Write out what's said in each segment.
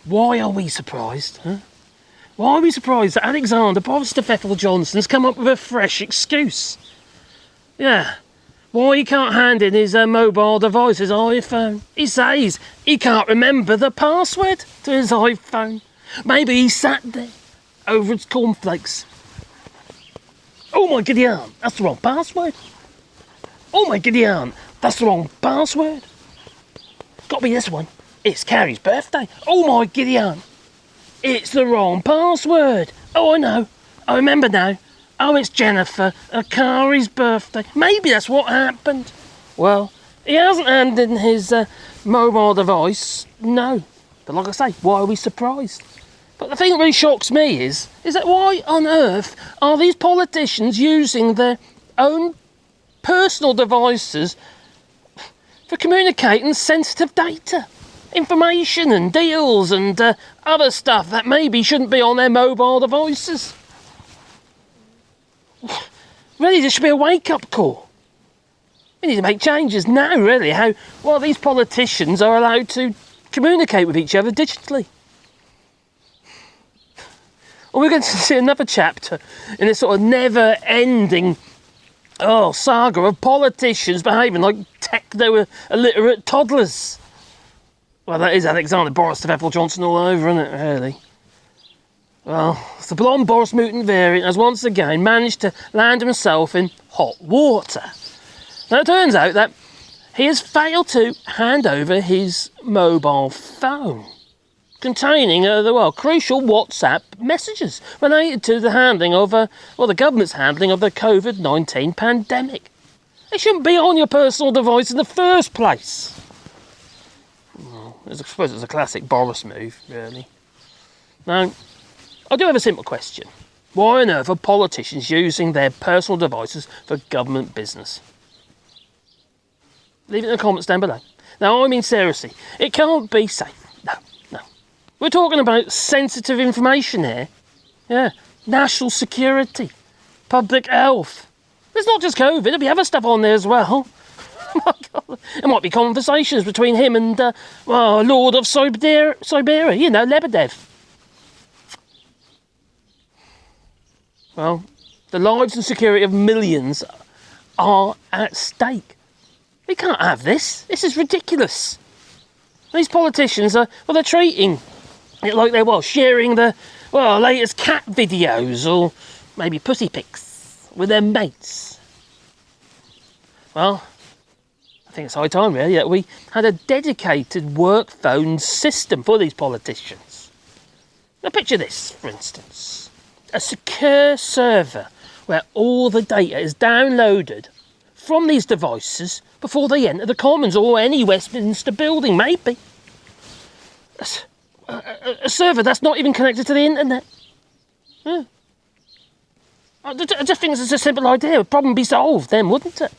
Why are we surprised? Huh? Why are we surprised that Alexander Boris Johnson's come up with a fresh excuse? Yeah. Why he can't hand in his mobile device, his iPhone? He says he can't remember the password to his iPhone. Maybe he sat there over his cornflakes. Oh my giddy aunt, that's the wrong password. Oh my giddy aunt, that's the wrong password. Got to be this one. It's Carrie's birthday. Oh my giddy aunt, it's the wrong password. Oh, I know. I remember now. Oh, it's Jennifer, Carrie's birthday. Maybe that's what happened. Well, he hasn't handed in his mobile device, no. But like I say, why are we surprised? But the thing that really shocks me is that why on earth are these politicians using their own personal devices for communicating sensitive data, information and deals and other stuff that maybe shouldn't be on their mobile devices? Really, there should be a wake-up call. We need to make changes now, really, how these politicians are allowed to communicate with each other digitally. Well, we're going to see another chapter in this sort of never-ending saga of politicians behaving like techno-illiterate toddlers. Well, that is Alexander Boris Johnson all over, isn't it, really? Well, the blonde Boris mutant variant has once again managed to land himself in hot water. Now, it turns out that he has failed to hand over his mobile phone containing crucial WhatsApp messages related to the handling of the government's handling of the COVID-19 pandemic. They shouldn't be on your personal device in the first place. Well, I suppose it's a classic Boris move, really. Now, I do have a simple question. Why on earth are politicians using their personal devices for government business? Leave it in the comments down below. Now, I mean seriously, it can't be safe. No. We're talking about sensitive information here. Yeah, national security, public health. There's not just COVID, there'll be other stuff on there as well. Oh my God. There might be conversations between him and, Lord of Siberia, Lebedev. Well, the lives and security of millions are at stake. We can't have this. This is ridiculous. These politicians they're treating it like they're, sharing the, latest cat videos or maybe pussy pics with their mates. Well, I think it's high time, really, that we had a dedicated work phone system for these politicians. Now, picture this, for instance. A secure server where all the data is downloaded from these devices before they enter the Commons or any Westminster building, maybe. A server that's not even connected to the internet. Yeah. I just think it's a simple idea. A problem be solved then, wouldn't it?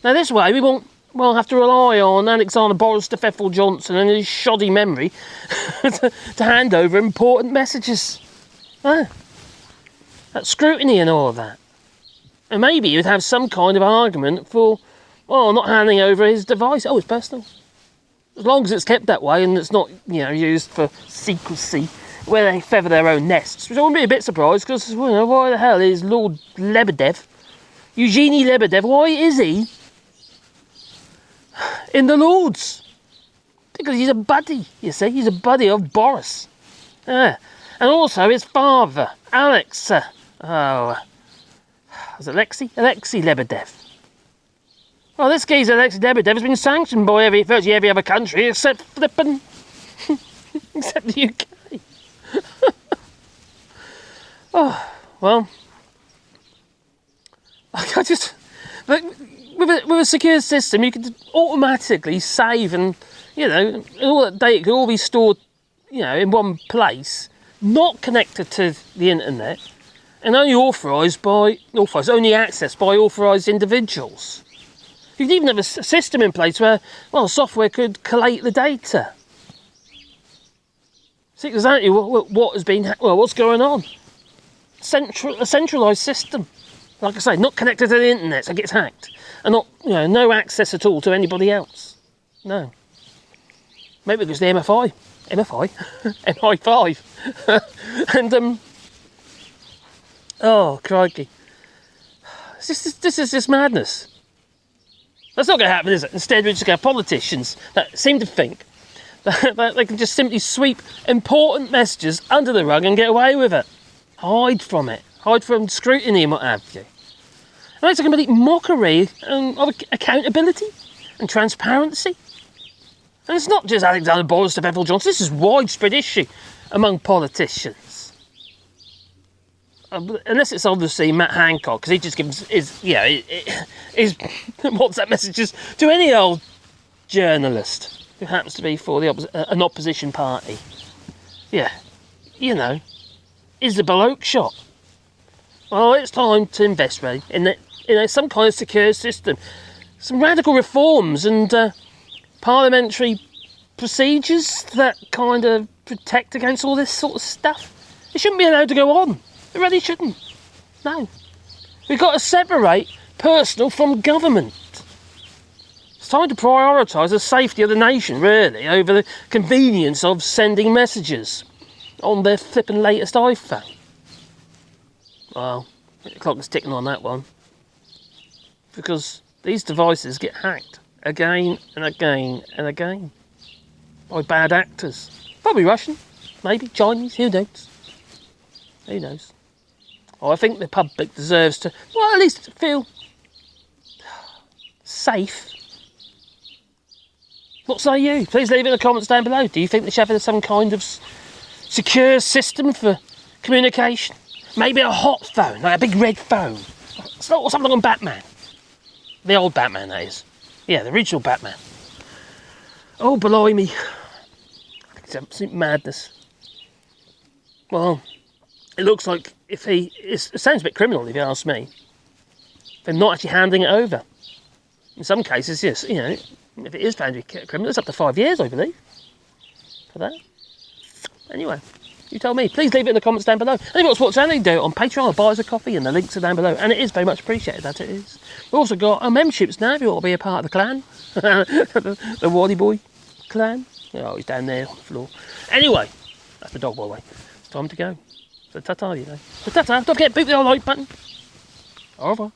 Now, this way we won't have to rely on Alexander Boris Johnson and his shoddy memory to hand over important messages. That scrutiny and all of that. And maybe you'd have some kind of argument for, not handing over his device. Oh, it's personal. As long as it's kept that way and it's not, used for secrecy, where they feather their own nests. Which I wouldn't be a bit surprised, because, why the hell is Lord Lebedev, Eugenie Lebedev, why is he in the Lords? Because he's a buddy, you see. He's a buddy of Boris. Yeah. And also his father, Alex, was it Alexei Lebedev. Well, this geezer, Alexei Lebedev, has been sanctioned by virtually every other country except flippin' except the UK. With a secure system, you can automatically save and, all that data can all be stored, in one place, not connected to the internet, and only only accessed by authorised individuals. You could even have a system in place where, software could collate the data. See exactly what's going on. A centralised system. Like I say, not connected to the internet, so it gets hacked. And not, no access at all to anybody else. No. Maybe because the MI5, and oh crikey, this is just madness. That's not going to happen, is it? Instead, we're just going to have politicians that seem to think that they can just simply sweep important messages under the rug and get away with it. Hide from scrutiny and what have you. And it's a complete mockery of accountability and transparency. And it's not just Alexander Boris to Bethel Johnson. This is a widespread issue among politicians. Unless it's obviously Matt Hancock, because he just gives his WhatsApp messages to any old journalist who happens to be for an opposition party. Yeah, is the bloke shot? Well, it's time to invest, really, in some kind of secure system, some radical reforms and parliamentary procedures that kind of protect against all this sort of stuff. It shouldn't be allowed to go on. It really shouldn't. No. We've got to separate personal from government. It's time to prioritise the safety of the nation, really, over the convenience of sending messages on their flippin' latest iPhone. Well, the clock is ticking on that one. Because these devices get hacked again and again and again by bad actors. Probably Russian, maybe Chinese, who knows? Who knows? Oh, I think the public deserves to, well, at least feel safe. What say you? Please leave it in the comments down below. Do you think they should have some kind of secure system for communication? Maybe a hot phone, like a big red phone. It's not something on Batman. The old Batman, that is. Yeah, the original Batman. Oh, blimey. It's absolute madness. Well, it looks like it sounds a bit criminal if you ask me. They're not actually handing it over. In some cases, yes, if it is found to be criminal, it's up to 5 years, I believe, for that. Anyway, you tell me. Please leave it in the comments down below. And if you want to watch anything, do it on Patreon or buy us a coffee, and the links are down below. And it is very much appreciated, that it is. We've also got our memberships now if you want to be a part of the clan. the Waddy Boy clan. Oh, he's down there on the floor. Anyway, that's the dog, by the way. It's time to go. So ta-ta, So ta-ta. Don't forget to beat the old like button. Au revoir.